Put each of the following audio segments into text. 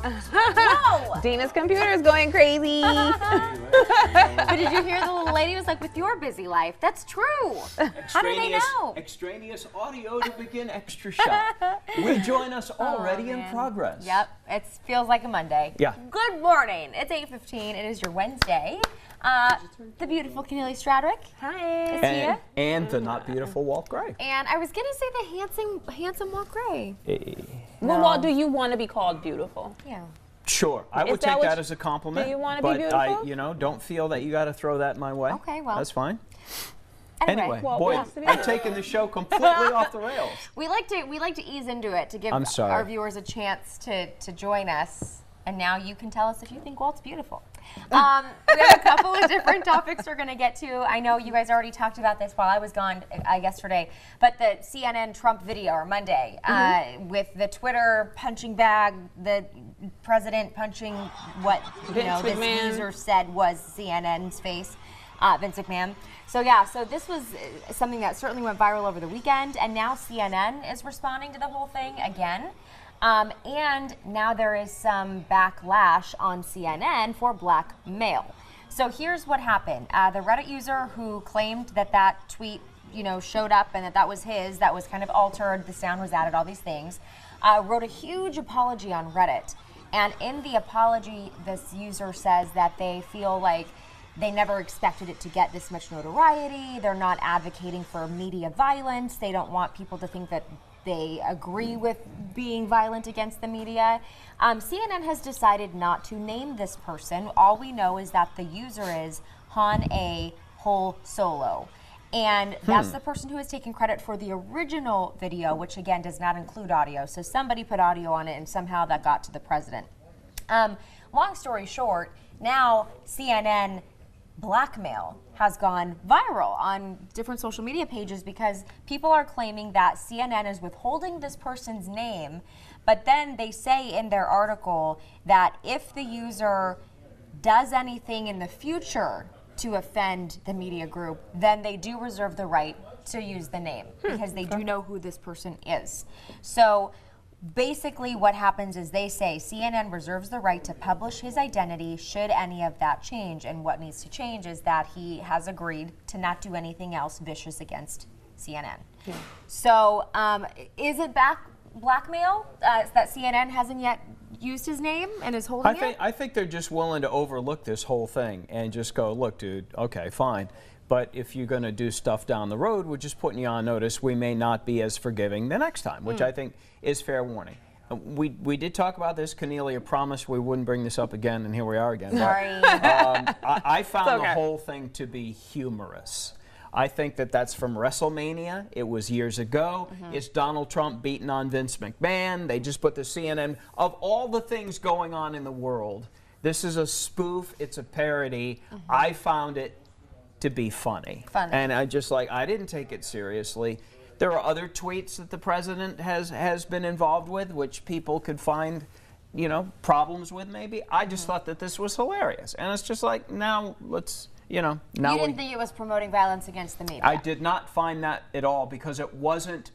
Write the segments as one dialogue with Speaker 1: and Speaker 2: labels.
Speaker 1: Whoa!
Speaker 2: Dina's computer is going crazy.
Speaker 1: But did you hear the little lady was like, with your busy life? That's true. How do they know?
Speaker 3: Extraneous audio to begin extra shot. Rejoin us already in progress.
Speaker 1: Yep, it feels like a Monday.
Speaker 3: Yeah.
Speaker 1: Good morning. It's 8:15. It is your Wednesday. The beautiful Keneally Stradwick.
Speaker 2: Hi.
Speaker 1: Is here.
Speaker 3: And the not beautiful Walt Gray.
Speaker 1: And I was gonna say the handsome Walt Gray.
Speaker 2: Well, Walt, do you want to be called beautiful?
Speaker 1: Yeah.
Speaker 3: Sure, I would take that as a compliment.
Speaker 2: Do you want to be
Speaker 3: but
Speaker 2: beautiful?
Speaker 3: I, don't feel that you got to throw that my way.
Speaker 1: Okay, well.
Speaker 3: That's fine.
Speaker 1: Anyway,
Speaker 2: Walt
Speaker 3: boy,
Speaker 2: wants to be
Speaker 3: I'm
Speaker 2: beautiful.
Speaker 3: taking the show completely off the rails.
Speaker 1: we like to ease into it to give
Speaker 3: I'm sorry.
Speaker 1: our viewers a chance to join us. And now you can tell us if you think Walt's beautiful. We have a couple of different topics we're going to get to. I know you guys already talked about this while I was gone yesterday, but the CNN Trump video or Monday with the Twitter punching bag, the president punching what this user said was CNN's face, Vince McMahon. So yeah, so this was something that certainly went viral over the weekend, and now CNN is responding to the whole thing again. And now there is some backlash on CNN for blackmail. So here's what happened. The Reddit user who claimed that tweet, showed up and that was his, that was kind of altered, the sound was added, all these things, wrote a huge apology on Reddit. And in the apology, this user says that they feel like they never expected it to get this much notoriety. They're not advocating for media violence. They don't want people to think that they agree with being violent against the media. CNN has decided not to name this person. All we know is that the user is Han A. Hole Solo. And that's the person who has taken credit for the original video, which again does not include audio. So somebody put audio on it and somehow that got to the president. Long story short, now CNN blackmail has gone viral on different social media pages because people are claiming that CNN is withholding this person's name, but then they say in their article that if the user does anything in the future to offend the media group, then they do reserve the right to use the name because they do know who this person is. So basically what happens is they say CNN reserves the right to publish his identity should any of that change, and what needs to change is that he has agreed to not do anything else vicious against CNN. Yeah. So is it blackmail that CNN hasn't yet used his name and is holding it?
Speaker 3: I think they're just willing to overlook this whole thing and just go, look, dude, okay, fine. But if you're going to do stuff down the road, we're just putting you on notice. We may not be as forgiving the next time, which I think is fair warning. We did talk about this. Keneally promised we wouldn't bring this up again, and here we are again.
Speaker 1: Sorry.
Speaker 3: I found the whole thing to be humorous. I think that's from WrestleMania. It was years ago. It's Donald Trump beating on Vince McMahon. They just put the CNN. Of all the things going on in the world, this is a spoof. It's a parody. I found it to be funny. And I didn't take it seriously. There are other tweets that the president has been involved with, which people could find, problems with maybe. I just thought that this was hilarious. And it's just like, now let's, now
Speaker 1: you didn't think it was promoting violence against the media?
Speaker 3: I did not find that at all because it wasn't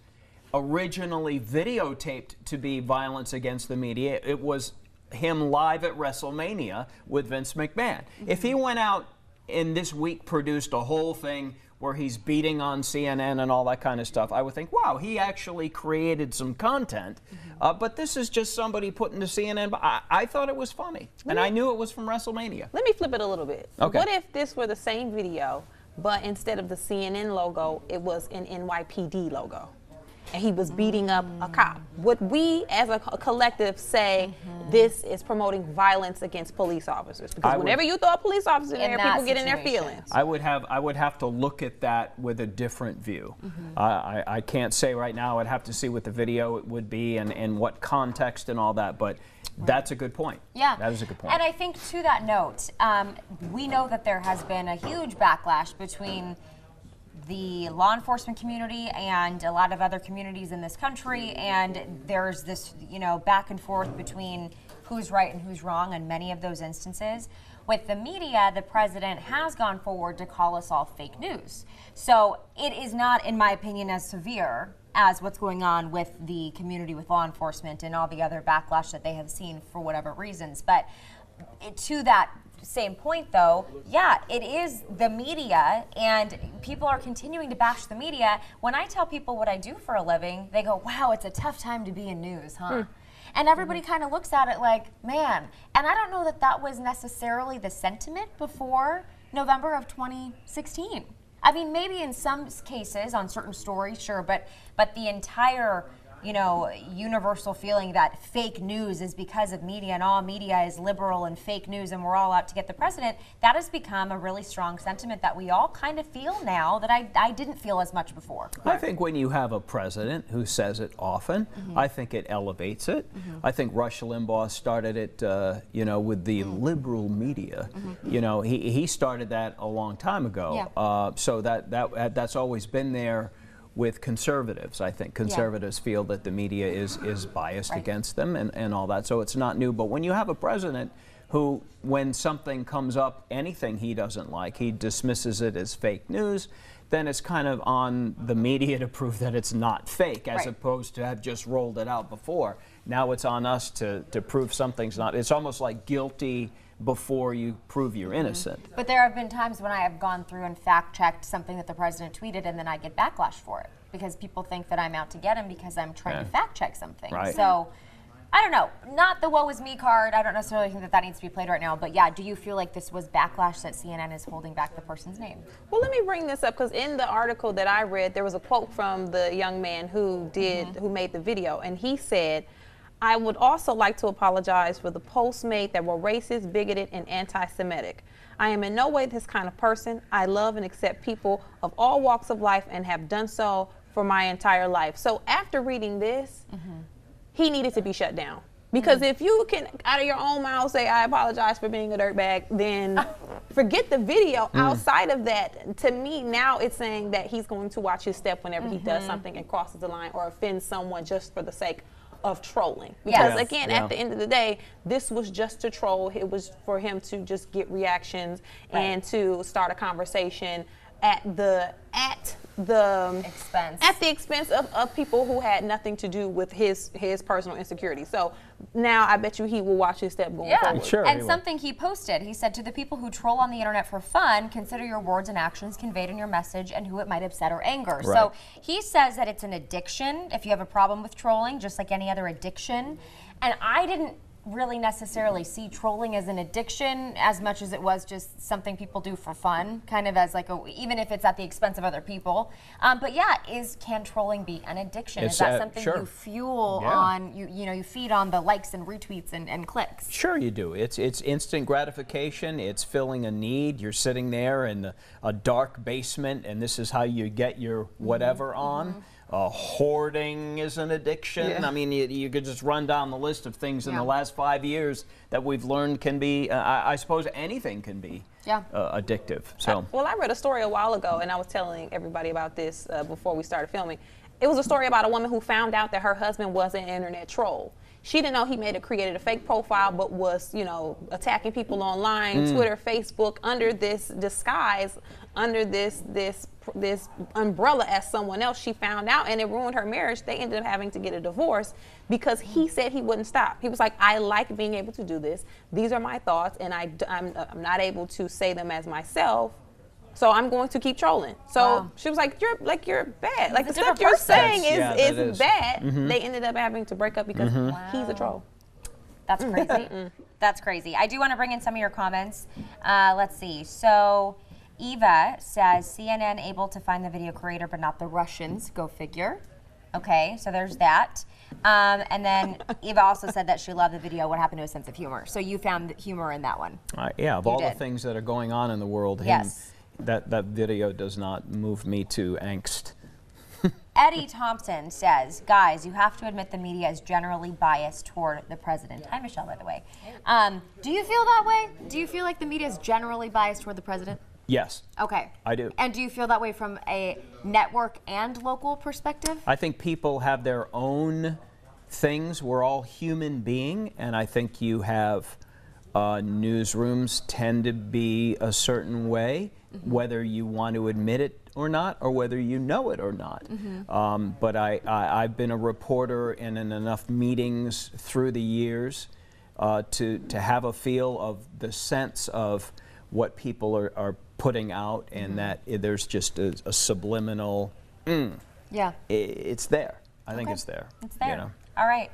Speaker 3: originally videotaped to be violence against the media. It was him live at WrestleMania with Vince McMahon. If he went out and this week produced a whole thing where he's beating on CNN and all that kind of stuff, I would think, wow, he actually created some content. But this is just somebody putting the CNN. I thought it was funny, and I knew it was from WrestleMania.
Speaker 2: Let me flip it a little bit.
Speaker 3: Okay.
Speaker 2: What if this were the same video, but instead of the CNN logo, it was an NYPD logo? And he was beating up a cop. Would we, as a collective, say this is promoting violence against police officers? Because whenever you throw a police officer in there, people get in their feelings.
Speaker 3: I would have to look at that with a different view. I can't say right now. I'd have to see what the video would be and what context and all that. But that's a good point.
Speaker 1: Yeah,
Speaker 3: that is a good point.
Speaker 1: And I think to that note, we know that there has been a huge backlash between the law enforcement community and a lot of other communities in this country, and there's this, back and forth between who's right and who's wrong in many of those instances. With the media, the president has gone forward to call us all fake news. So it is not, in my opinion, as severe as what's going on with the community, with law enforcement, and all the other backlash that they have seen for whatever reasons. But to that same point, though, yeah, it is the media, and people are continuing to bash the media. When I tell people what I do for a living, they go, wow, it's a tough time to be in news, huh? And everybody kind of looks at it like, man. And I don't know that that was necessarily the sentiment before November of 2016. I mean, maybe in some cases on certain stories, sure, but the entire, you know, universal feeling that fake news is because of media and all media is liberal and fake news and we're all out to get the president, that has become a really strong sentiment that we all kind of feel now that I didn't feel as much before.
Speaker 3: I think when you have a president who says it often, I think it elevates it. I think Rush Limbaugh started it, you know, with the liberal media. You know, he started that a long time ago.
Speaker 1: Yeah.
Speaker 3: So that's always been there. With conservatives, I think conservatives feel that the media is biased against them and all that, so it's not new. But when you have a president who, when something comes up, anything he doesn't like, he dismisses it as fake news, then it's kind of on the media to prove that it's not fake, as opposed to have just rolled it out before. Now it's on us to prove something's not. It's almost like guilty before you prove you're innocent.
Speaker 1: But there have been times when I have gone through and fact-checked something that the president tweeted, and then I get backlash for it because people think that I'm out to get him because I'm trying to fact-check something. So, I don't know. Not the woe is me card. I don't necessarily think that needs to be played right now. But yeah, do you feel like this was backlash that CNN is holding back the person's name?
Speaker 2: Well, let me bring this up because in the article that I read, there was a quote from the young man who made the video, and he said, I would also like to apologize for the posts made that were racist, bigoted, and anti-Semitic. I am in no way this kind of person. I love and accept people of all walks of life and have done so for my entire life. So after reading this, he needed to be shut down. Because if you can, out of your own mouth, say, I apologize for being a dirtbag, then forget the video. Outside of that, to me, now it's saying that he's going to watch his step whenever he does something and crosses the line or offends someone just for the sake of trolling. Because again, at the end of the day, this was just to troll. It was for him to just get reactions and to start a conversation at the expense of people who had nothing to do with his personal insecurity. So now I bet you he will watch his step going forward.
Speaker 3: Sure,
Speaker 1: and something he posted, he said, to the people who troll on the internet for fun, consider your words and actions conveyed in your message and who it might upset or anger. So he says that it's an addiction if you have a problem with trolling, just like any other addiction. And I didn't really necessarily see trolling as an addiction as much as it was just something people do for fun, kind of as like even if it's at the expense of other people. But yeah, can trolling be an addiction? Is that something you fuel on? You feed on the likes and retweets and clicks.
Speaker 3: Sure, you do. It's instant gratification. It's filling a need. You're sitting there in a dark basement, and this is how you get your whatever on. Hoarding is an addiction. I mean, you could just run down the list of things in the last 5 years that we've learned can be, I suppose anything can be addictive. So.
Speaker 2: Well, I read a story a while ago, and I was telling everybody about this before we started filming. It was a story about a woman who found out that her husband was an internet troll. She didn't know he created a fake profile, but was, attacking people online, Twitter, Facebook, under this disguise, under this umbrella as someone else. She found out, and it ruined her marriage. They ended up having to get a divorce because he said he wouldn't stop. He was like, I like being able to do this. These are my thoughts, and I'm not able to say them as myself. So I'm going to keep trolling. So she was like, you're bad. Like the stuff you're saying is bad. They ended up having to break up because he's a troll.
Speaker 1: That's crazy. That's crazy. I do want to bring in some of your comments. Let's see. So Eva says, CNN able to find the video creator, but not the Russians. Go figure. Okay, so there's that. And then Eva also said that she loved the video. What happened to a sense of humor? So you found humor in that one.
Speaker 3: Yeah, of all the things that are going on in the world, that video does not move me to angst.
Speaker 1: Eddie Thompson says, guys, you have to admit the media is generally biased toward the president. Hi, Michelle, by the way. Do you feel that way? Do you feel like the media is generally biased toward the president?
Speaker 3: Yes.
Speaker 1: Okay.
Speaker 3: I do.
Speaker 1: And do you feel that way from a network and local perspective?
Speaker 3: I think people have their own things. We're all human beings, and I think you have newsrooms tend to be a certain way, whether you want to admit it or not, or whether you know it or not. But I've been a reporter in enough meetings through the years to have a feel of the sense of what people are putting out, and that there's just a subliminal,
Speaker 1: Yeah.
Speaker 3: it's there. I think it's there.
Speaker 1: It's there.
Speaker 3: You know?
Speaker 1: All right.